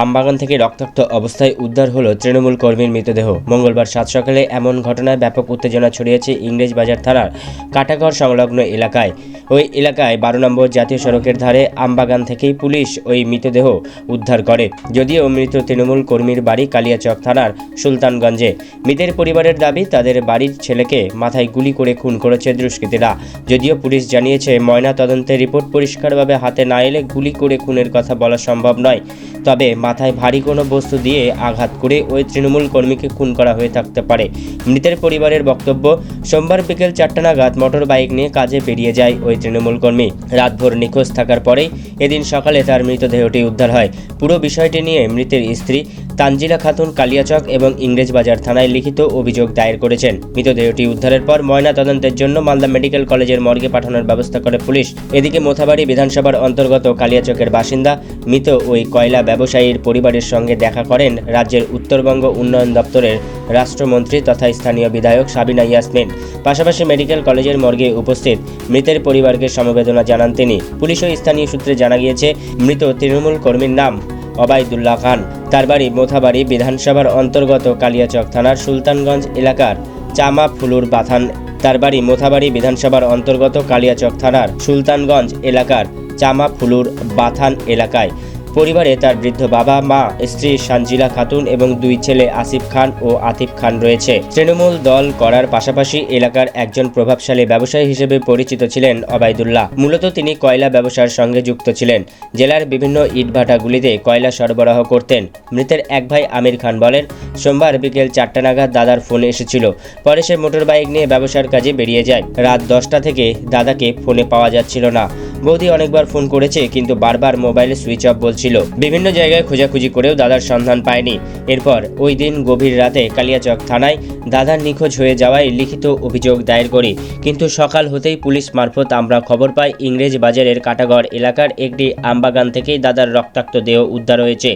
আমবাগান থেকে রক্তাক্ত অবস্থায় উদ্ধার হলো তৃণমূল কর্মীর মৃতদেহ। মঙ্গলবার সাত সকালে এমন ঘটনায় ব্যাপক উত্তেজনা ছড়িয়েছে ইংরেজবাজার থানার কাটাগড় সংলগ্ন এলাকায়। ওই এলাকায় 12 নম্বর জাতীয় সড়কের ধারে আমবাগান থেকেই পুলিশ ওই মৃতদেহ উদ্ধার করে। যদিও মৃত তৃণমূল কর্মীর বাড়ি কালিয়াচক থানার সুলতানগঞ্জে। মৃতের পরিবারের দাবি, তাদের বাড়ির ছেলেকে মাথায় গুলি করে খুন করেছে দুষ্কৃতীরা। যদিও পুলিশ জানিয়েছে, ময়না তদন্তের রিপোর্ট পরিষ্কারভাবে হাতে না এলে গুলি করে খুনের কথা বলা সম্ভব নয়। তবে মাথায় ভারী কোনো বস্তু দিয়ে আঘাত করে ওই তৃণমূল কর্মীকে খুন করা হয়ে থাকতে পারে। মৃতের পরিবারের বক্তব্য, সোমবার বিকেল 4টা নাগাদ মোটর বাইক নিয়ে কাজে বেরিয়ে যায় ওই তৃণমূল কর্মী। রাতভর নিখোঁজ থাকার পরেই এদিন সকালে তার মৃতদেহটি উদ্ধার হয়। পুরো বিষয়টি নিয়ে মৃতের স্ত্রী তানজিলা খাতুন কালিয়াচক এবং ইংরেজবাজার থানায় লিখিত অভিযোগ দায়ের করেছেন। মৃতদেহটি উদ্ধারের পর ময়না তদন্তের জন্য মালদা মেডিকেল কলেজের মর্গে পাঠানোর ব্যবস্থা করে পুলিশ। এদিকে মোথাবাড়ি বিধানসভার অন্তর্গত কালিয়াচকের বাসিন্দা মৃত ওই কয়লা ব্যবসায়ীর পরিবারের সঙ্গে দেখা করেন রাজ্যের উত্তরবঙ্গ উন্নয়ন দপ্তরের রাষ্ট্রমন্ত্রী তথা স্থানীয় বিধায়ক সাবিনা ইয়াসমিন। পাশাপাশি মেডিকেল কলেজের মর্গে উপস্থিত মৃতের পরিবারকে সমবেদনা জানান তিনি। পুলিশ ও স্থানীয় সূত্রে জানা গিয়েছে, মৃত তৃণমূল কর্মীর নাম ওবায়দুল্লাহ খান। তার বাড়ি মোথাবাড়ি বিধানসভার অন্তর্গত কালিয়াচক থানার সুলতানগঞ্জ এলাকার চামা ফুলুর বাথান। তার বাড়ি মোথাবাড়ি বিধানসভার অন্তর্গত কালিয়াচক থানার সুলতানগঞ্জ এলাকার চামা ফুলুর বাথান এলাকায়। পরিবারে তার বৃদ্ধ বাবা, মা, স্ত্রী সানজিলা খাতুন এবং 2 ছেলে আসিফ খান ও আতিফ খান রয়েছে। তৃণমূল দল করার পাশাপাশি এলাকার একজন প্রভাবশালী ব্যবসায়ী হিসেবে পরিচিত ছিলেন ওবায়দুল্লাহ। মূলত তিনি কয়লা ব্যবসার সঙ্গে যুক্ত ছিলেন। জেলার বিভিন্ন ইটভাটাগুলিতে কয়লা সরবরাহ করতেন। মৃতের এক ভাই আমির খান বলেন, সোমবার বিকেল 4টা নাগাদ দাদার ফোন এসেছিল। পরে সে মোটর বাইক নিয়ে ব্যবসার কাজে বেরিয়ে যায়। রাত 10টা থেকে দাদাকে ফোনে পাওয়া যাচ্ছিল না। বৌদি অনেকবার ফোন করেছে, কিন্তু বারবার মোবাইলে সুইচ অফ বলছিল। বিভিন্ন জায়গায় খোঁজাখুঁজি করেও দাদার সন্ধান পায়নি। এরপর ওই দিন গভীর রাতে কালিয়াচক থানায় দাদার নিখোঁজ হয়ে যাওয়ায় লিখিত অভিযোগ দায়ের করি। কিন্তু সকাল হতেই পুলিশ মারফত আমরা খবর পাই, ইংরেজবাজারের কাটাগড় এলাকার একটি আমবাগান থেকেই দাদার রক্তাক্ত দেহ উদ্ধার হয়েছে।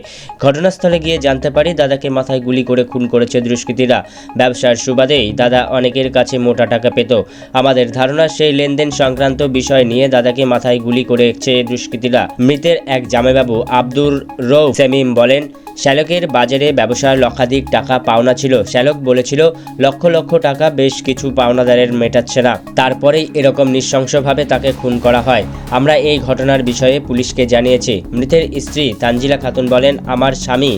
ঘটনাস্থলে গিয়ে জানতে পারি, দাদাকে মাথায় গুলি করে খুন করেছে দুষ্কৃতীরা। ব্যবসার সুবাদেই দাদা অনেকের কাছে মোটা টাকা পেত। আমাদের ধারণা, সেই লেনদেন সংক্রান্ত বিষয় নিয়ে দাদাকে মাথায় গুলি করেছে দুষ্কৃতীরা। মৃতের এক জামাইবাবু আব্দুর রউফ সেমিম বলেন, শ্যালকের বাজারে ব্যবসার লক্ষাধিক টাকা পাওনা ছিল। শ্যালক বলেছিল, লক্ষ লক্ষ টাকা বেশ কিছু পাওনাদারের মেটাচ্ছে না। তারপরেই এরকম নৃশংসভাবে তাকে খুন করা হয়। আমরা এই ঘটনার বিষয়ে পুলিশকে জানিয়েছি। মৃতের স্ত্রী তানজিলা খাতুন বলেন, আমার স্বামী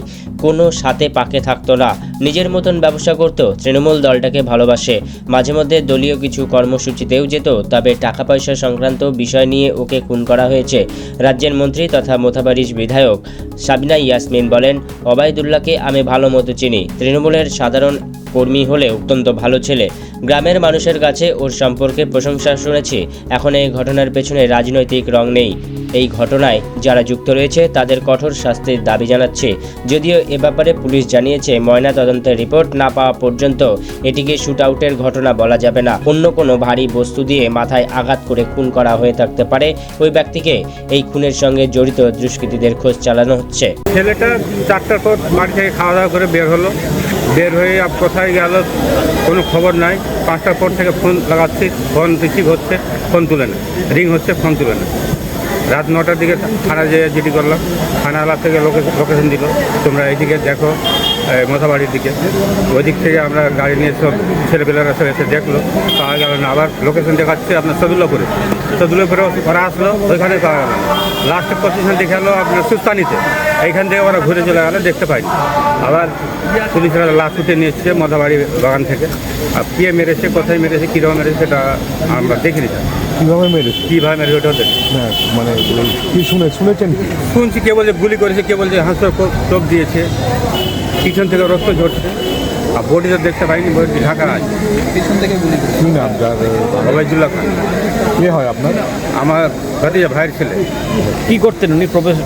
কোনো সাথে পাকে থাকতো না, নিজের মতন ব্যবসা করত। তৃণমূল দলটাকে ভালোবাসে। মাঝে মধ্যে দলীয় কিছু কর্মসূচিতেও যেত। তবে টাকা পয়সা সংক্রান্ত বিষয় নিয়ে ওকে খুন করা হয়েছে। রাজ্যের মন্ত্রী তথা মোথাবাড়ির বিধায়ক সাবিনা ইয়াসমিন বলেন, ওবায়দুল্লাহকে আমি ভালো মতো চিনি। তৃণমূলের সাধারণ কর্মী হলে অত্যন্ত ভালো ছেলে। গ্রামের মানুষের কাছে ওর সম্পর্কে প্রশংসা শুনেছি। এখন এই ঘটনার পেছনে রাজনৈতিক রং নেই। এই ঘটনায় যারা যুক্ত রয়েছে তাদের কঠোর শাস্তির দাবি জানাচ্ছে। যদিও এ ব্যাপারে পুলিশ জানিয়েছে, ময়না তদন্তের রিপোর্ট না পাওয়া পর্যন্ত এটিকে শুট আউটের ঘটনা বলা যাবে না। অন্য কোনো ভারী বস্তু দিয়ে মাথায় আঘাত করে খুন করা হয়ে থাকতে পারে ওই ব্যক্তিকে। এই খুনের সঙ্গে জড়িত দুষ্কৃতীদের খোঁজ চালানো হচ্ছে। ছেলেটা 4টার পর বাড়ি থেকে খাওয়া দাওয়া করে বের হলো। বের হয়ে কোথায় গেল কোনো খবর নাই। 5টার পর থেকে ফোন লাগাচ্ছি, ফোন রিসিভ হচ্ছে, ফোন তুলে না, রিং হচ্ছে, ফোন তুলে না। রাত 9টার দিকে থানা যেয়ে জিডি করলাম। থানাওয়ালা থেকে লোকেশন দিল, তোমরা এইদিকে দেখো, মোথাবাড়ির দিকে। ওই দিক থেকে আমরা গাড়ি নিয়ে সব ছেলেপেলেরা সব এসে দেখলো, পাওয়া গেল না। আবার লোকেশন দেখাচ্ছে আপনার সদুল্লাপুরে ওরা আসলো, ওইখানে পাওয়া গেল। লাস্টের পজিশন দেখালো আপনার সুস্তানিতে। এইখান থেকে ওরা ঘুরে চলে গেলো, দেখতে পাইনি। আবার পুলিশরা লাশ উঠে নিয়ে এসছে মোথাবাড়ি বাগান থেকে। আর কে মেরেছে, কোথায় মেরেছে, কীরকম মেরেছে সেটা আমরা দেখিনি। কীভাবে মেরেছে? কীভাবে মেরেছে ওটা দেখি না, মানে কি শুনেছেন? শুনছি কে বলছে গুলি করেছে, কে বলছে হাঁসের টোপ দিয়েছে, পিছন থেকে রক্ত ঝরছে। আর বডিটা দেখতে পাইনি, বডি ঢাকা আছে। পিছন থেকে গুলি করেছে। কি নাম যার? ওবায়দুল্লাহ খান। কে হয় আপনার? আমার ভাতিজা, ভাইয়ের ছেলে। কি করতেন উনি? প্রফেশন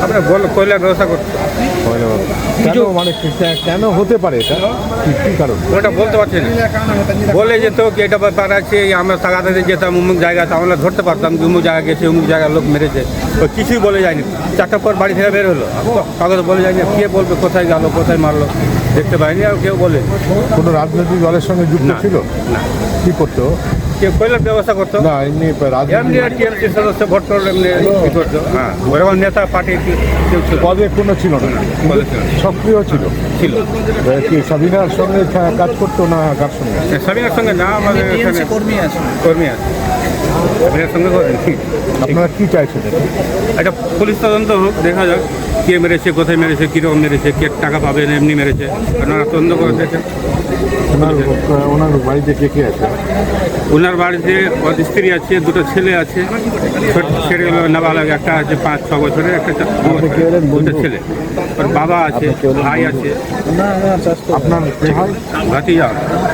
আমরা কয়লার ব্যবসা করতে। কেন, মানে কেন হতে পারে এটা? কি কারণ ওটা বলতে পারছি না। বলে যেত কি এটা ব্যাপার আছে, আমরা তাগাতে যেতাম অমুক জায়গাতে, আমরা ধরতে পারতাম যে অমুক জায়গায় গেছে, অমুক জায়গার লোক মেরেছে। ও কিছুই বলে যায়নি। 4টার পর বাড়ি থেকে বের হলো, কাগজ বলে যায়নি। কে বলবে কোথায় গেল, কোথায় মারলো, দেখতে পাইনি। আর কেউ বলে কোনো রাজনৈতিক দলের সঙ্গে যুক্ত ছিল? না। কি করতো? কে কয়লার ব্যবস্থা করতো না এমনি এমনি রাজনীতি টিএমসি সদস্য ভোট করলে এমনি ই করতো, হ্যাঁ ওরকম নেতা পার্টি কেউ ছিল না। পদে কোনো ছিল না, পদে ছিল না। সক্রিয় ছিল। ছিল কি সাবিনার সঙ্গে কাজ করতো না কার সঙ্গে? সাবিনার সঙ্গে না, আমাদের এখানে টিএমসি কর্মী আছে। কর্মী আছে, সাবিনার সঙ্গে করেনি। আপনারা কি চাইছেন এটা? একটা পুলিশ তদন্ত হোক, দেখা যাক কে মেরেছে, কোথায় মেরেছে, কীরকম মেরেছে, কে টাকা পাবে না এমনি মেরেছে, আপনারা তদন্ত করে দেখেন। ওনার বাড়িতে কে কে আছে? ওনার বাড়িতে ওর স্ত্রী আছে, দুটো ছেলে আছে, ছেলে নাবালক, একটা আছে 5-6 বছরের, একটা 2 বছরের, দুটো ছেলে। ওর বাবা আছে, ভাই আছে, আপনার কে হয়? ভাতিজা,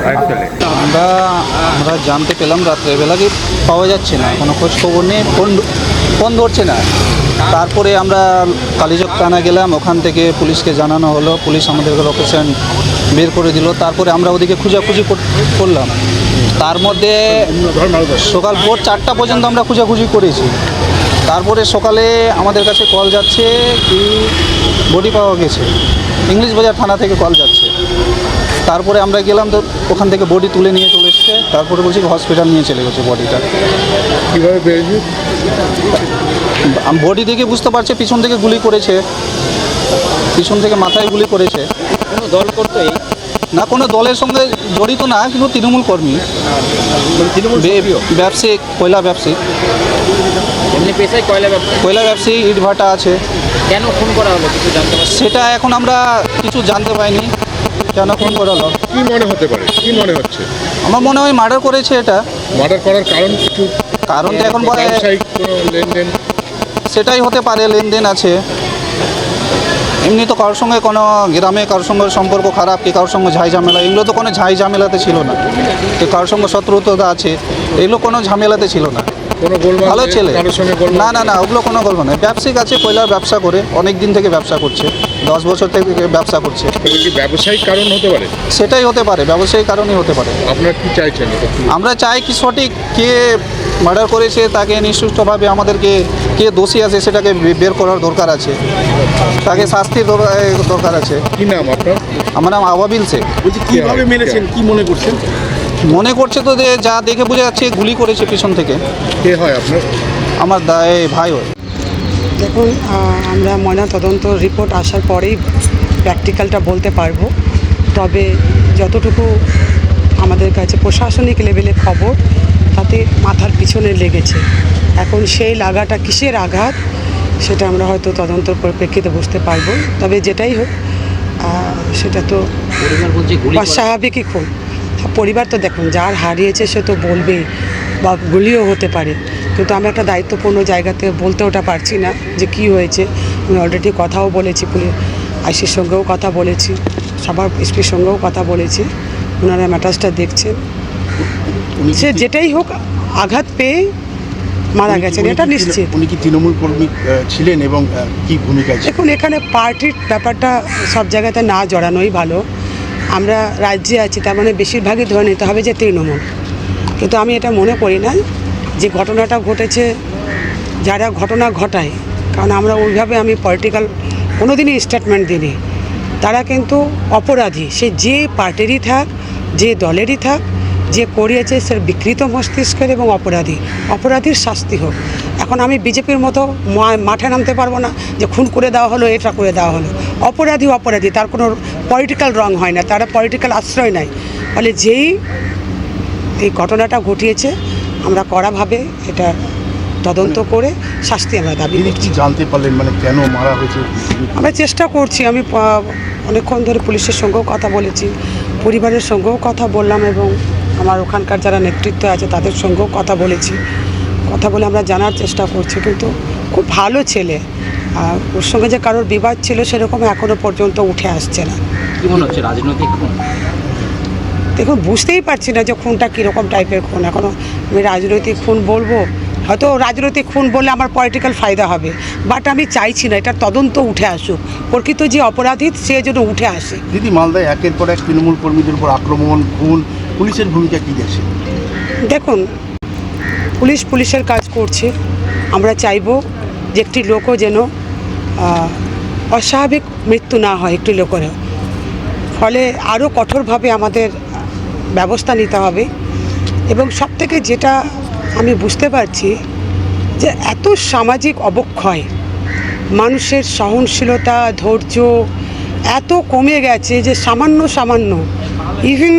ভাইয়ের ছেলে। আমরা জানতে পেলাম রাত্রেবেলা যে পাওয়া যাচ্ছে না, কোনো খোঁজ খবর নেই, ফোন ধরছে না। তারপরে আমরা কালীচক থানা গেলাম, ওখান থেকে পুলিশকে জানানো হলো, পুলিশ আমাদেরকে লোকেশন বের করে দিল। তারপরে আমরা ওদিকে খোঁজাখুঁজি করলাম। তার মধ্যে সকাল ভোর 4টা পর্যন্ত আমরা খোঁজাখুঁজি করেছি। তারপরে সকালে আমাদের কাছে কল যাচ্ছে কি বডি পাওয়া গেছে, ইংলিশ বাজার থানা থেকে কল যাচ্ছে। তারপরে আমরা গেলাম, তো ওখান থেকে বডি তুলে নিয়ে চলে এসছে। তারপরে বলছি হসপিটাল নিয়ে চলে গেছে বডিটা। কীভাবে পেয়েছি? বডি দেখে বুঝতে পারছে পিছন থেকে গুলি করেছে, পিছন থেকে মাথায় গুলি করেছে। কোনো দল করতো এই না, কোনো দলের সঙ্গে জড়িত না, কিন্তু তৃণমূল কর্মী, তৃণমূল ব্যবসায়িক, কয়লা ব্যবসায়িক, এমনি পেশায় কয়লা ব্যবসা। কয়লা ব্যবসায়ী, ইট ভাটা আছে। কেন খুন করা হলো কিছু জানতে পারছি? সেটা এখন আমরা কিছু জানতে পাইনি কেন খুন করা হলো। কি মনে হতে পারে, কি মনে হচ্ছে? আমার মনে হয় মার্ডার করেছে এটা। মার্ডার করার কারণ কিছু কারণটা এখন বলে ব্যবসায়িক কোনো লেনদেন? সেটাই হতে পারে, লেনদেন আছে। এমনি তো কারোর সঙ্গে কোনো গ্রামে কারোর সঙ্গে সম্পর্ক খারাপ, কি কারোর সঙ্গে ঝাই ঝামেলা, এগুলো তো কোনো ঝাই ঝামেলাতে ছিল না। তো কারোর সঙ্গে শত্রুতা আছে, এগুলো কোনো ঝামেলাতে ছিল না। কোনো গোলমাল? ভালো ছেলে। কারোর সঙ্গে গোলমাল? না না না, ওগুলো কোনো গল্প নয়। ব্যবসায়িক আছে, কয়লার ব্যবসা করে, অনেক দিন থেকে ব্যবসা করছে, 10 বছর থেকে ব্যবসা করছে। এটা কি ব্যবসায়িক কারণ হতে পারে? সেটাই হতে পারে, ব্যবসায়িক কারণেই হতে পারে। আপনারা কি চাইছেন এটা? আমরা চাই কি সঠিক কে মার্ডার করেছে তাকে নিঃসুষ্ঠুভাবে আমাদেরকে, কে দোষী আছে সেটাকে বের করার দরকার আছে, তাকে শাস্তির দরকার আছে। কি নাম আপনার? আমার নাম আওয়াবিল শেখ। বলছি কিভাবে মেরেছেন, কি মনে করছেন? মনে করছে তো যা দেখে বোঝা যাচ্ছে গুলি করেছে পিছন থেকে। কে হয় আপনার? আমার ভাই হয়। দেখুন, আমরা ময়নাতদন্ত রিপোর্ট আসার পরেই প্র্যাকটিক্যালটা বলতে পারবো। তবে যতটুকু আমাদের কাছে প্রশাসনিক লেভেলে খবর, তাতে মাথার পিছনে লেগেছে। এখন সেই লাগাটা কিসের আঘাত সেটা আমরা হয়তো তদন্তর পরিপ্রেক্ষিতে বুঝতে পারবো। তবে যেটাই হোক, সেটা তো পরিবার বলছে গুলি করা। অস্বাভাবিকই খুন। পরিবার তো দেখুন, যার হারিয়েছে সে তো বলবেই, বা গুলিও হতে পারে। কিন্তু আমি একটা দায়িত্বপূর্ণ জায়গাতে বলতে ওটা পারছি না যে কি হয়েছে। আমি অলরেডি কথাও বলেছি, পুলিশ আইসির সঙ্গেও কথা বলেছি, সবার এসপির সঙ্গেও কথা বলেছি, ওনারা ম্যাটার্সটা দেখছেন। সে যেটাই হোক, আঘাত পেয়ে মারা গেছেন, এটা নিশ্চিত। উনি কি তৃণমূল কর্মী ছিলেন এবং কি ভূমিকা ছিল? দেখুন, এখানে পার্টির ব্যাপারটা সব জায়গাতে না জড়ানোই ভালো। আমরা রাজ্যে আছি, তার মানে বেশিরভাগই ধরে নিতে হবে যে তৃণমূল। কিন্তু আমি এটা মনে করি না যে ঘটনাটা ঘটেছে যারা ঘটনা ঘটায়, কারণ আমরা ওইভাবে আমি পলিটিক্যাল কোনো দিনই স্টেটমেন্ট দিইনি। তারা কিন্তু অপরাধী, সে যে পার্টিরই থাক, যে দলেরই থাক, যে করিয়েছে সে বিকৃত মস্তিষ্কের এবং অপরাধীর শাস্তি হোক। এখন আমি বিজেপির মতো মাঠে নামতে পারবো না যে খুন করে দেওয়া হলো, এটা করে দেওয়া হলো। অপরাধী, তার কোনো পলিটিক্যাল রং হয় না, তারা পলিটিক্যাল আশ্রয় নেয়। ফলে যেই এই ঘটনাটা ঘটিয়েছে, আমরা কড়াভাবে এটা তদন্ত করে শাস্তি আমরা দাবি তিনি করছি। কি জানতে পারলেন মানে কেন মারা হয়েছে? আমরা চেষ্টা করছি। আমি অনেকক্ষণ ধরে পুলিশের সঙ্গেও কথা বলেছি, পরিবারের সঙ্গেও কথা বললাম, এবং আমার ওখানকার যারা নেতৃত্ব আছে তাদের সঙ্গেও কথা বলেছি। কথা বলে আমরা জানার চেষ্টা করছি। কিন্তু খুব ভালো ছেলে, ওর সঙ্গে যে কারোর বিবাদ ছিল সেরকম এখনও পর্যন্ত উঠে আসছে না। কি মনে হচ্ছে, রাজনৈতিক খুন? দেখুন, বুঝতেই পারছি না যে খুনটা কীরকম টাইপের খুন। এখনও আমি রাজনৈতিক খুন বলবো, হয়তো রাজনৈতিক খুন বললে আমার পলিটিক্যাল ফায়দা হবে, বাট আমি চাইছি না, এটার তদন্ত উঠে আসুক, প্রকৃত যে অপরাধী সে যেন উঠে আসে। দিদি, মালদায় একের পর এক তৃণমূল কর্মীদের উপর আক্রমণ, খুন, পুলিশের ভূমিকা কী দেখছে? দেখুন, পুলিশের কাজ করছে। আমরা চাইবো যে একটি লোকও যেন অস্বাভাবিক মৃত্যু না হয় একটি লোকেরও। ফলে আরও কঠোরভাবে আমাদের ব্যবস্থা নিতে হবে। এবং সবথেকে যেটা আমি বুঝতে পারছি যে এত সামাজিক অবক্ষয়, মানুষের সহনশীলতা, ধৈর্য এত কমে গেছে যে সামান্য ইভেন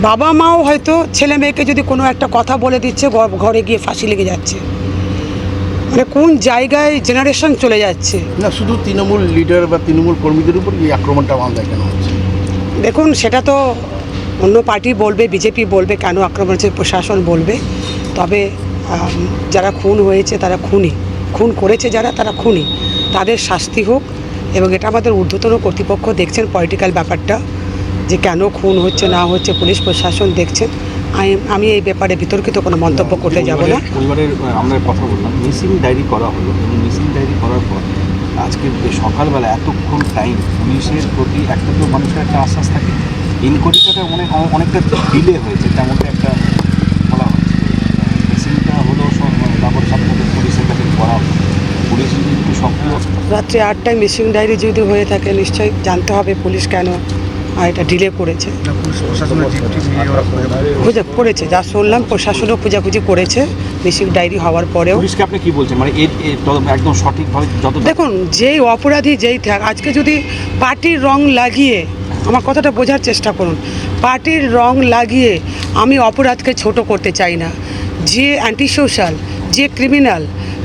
বাবা মাও হয়তো ছেলে মেয়েকে যদি কোনো একটা কথা বলে দিচ্ছে ঘরে গিয়ে ফাঁসি লেগে যাচ্ছে। মানে কোন জায়গায় জেনারেশন চলে যাচ্ছে। না শুধু তৃণমূল লিডার বা তৃণমূল কর্মীদের উপর এই আক্রমণটা মালদায় কেন হচ্ছে? দেখুন, সেটা তো অন্য পার্টি বলবে, বিজেপি বলবে কেন আক্রমণ হচ্ছে, প্রশাসন বলবে। তবে যারা খুন হয়েছে তারা খুন করেছে যারা, তারা খুনি, তাদের শাস্তি হোক। এবং এটা আমাদের ঊর্ধ্বতন কর্তৃপক্ষ দেখছেন পলিটিক্যাল ব্যাপারটা, যে কেন খুন হচ্ছে না হচ্ছে, পুলিশ প্রশাসন দেখছেন। আমি এই ব্যাপারে বিতর্কিত কোনো মন্তব্য করতে যাব না। পরিবারের আমরা কথা বললাম, মিসিং ডায়েরি করা হলো এবং মিসিং ডায়েরি করার পর আজকে সকালবেলা এতক্ষণ টাইম পুলিশের প্রতি একটা তো মানুষের একটা আশ্বাস থাকে, ইনকোয়ারিটা অনেকটা ডিলে হয়েছে, তেমনটা একটা বলা হচ্ছে। মিসিংটা হলো তারপর সাথে সাথে পুলিশের কাছে করা হলো, পুলিশ যদি একটু সক্রিয়। রাত্রে 8টায় মিসিং ডায়েরি যদি হয়ে থাকে নিশ্চয়ই জানতে হবে পুলিশ কেন এটা ডিলে করেছে। করেছে যা শুনলাম, প্রশাসনও খোঁজাখুঁজি করেছে মিসিং ডায়েরি হওয়ার পরেও। পুলিশকে আপনি কি বলছেন, মানে একদম সঠিকভাবে যত দেখুন, যেই অপরাধী যেই থাক, আজকে যদি পার্টির রং লাগিয়ে, আমার কথাটা বোঝার চেষ্টা করুন, পার্টির রং লাগিয়ে আমি অপরাধকে ছোট করতে চাই না। যে অ্যান্টি সোশ্যাল, যে ক্রিমিনাল,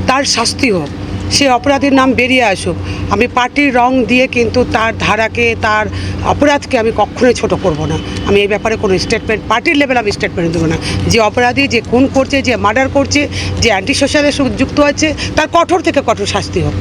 তার শাস্তি হোক, সে অপরাধীর নাম বেরিয়ে আসুক। আমি পার্টির রং দিয়ে কিন্তু তার ধারাকে, তার অপরাধকে আমি কখনোই ছোট করব না। আমি এই ব্যাপারে কোনো স্টেটমেন্ট, পার্টির লেভেলে আমি স্টেটমেন্ট দেবো না। যে অপরাধী, যে খুন করছে, যে মার্ডার করছে, যে অ্যান্টি সোশ্যালের যুক্ত আছে, তার কঠোর থেকে কঠোর শাস্তি হোক।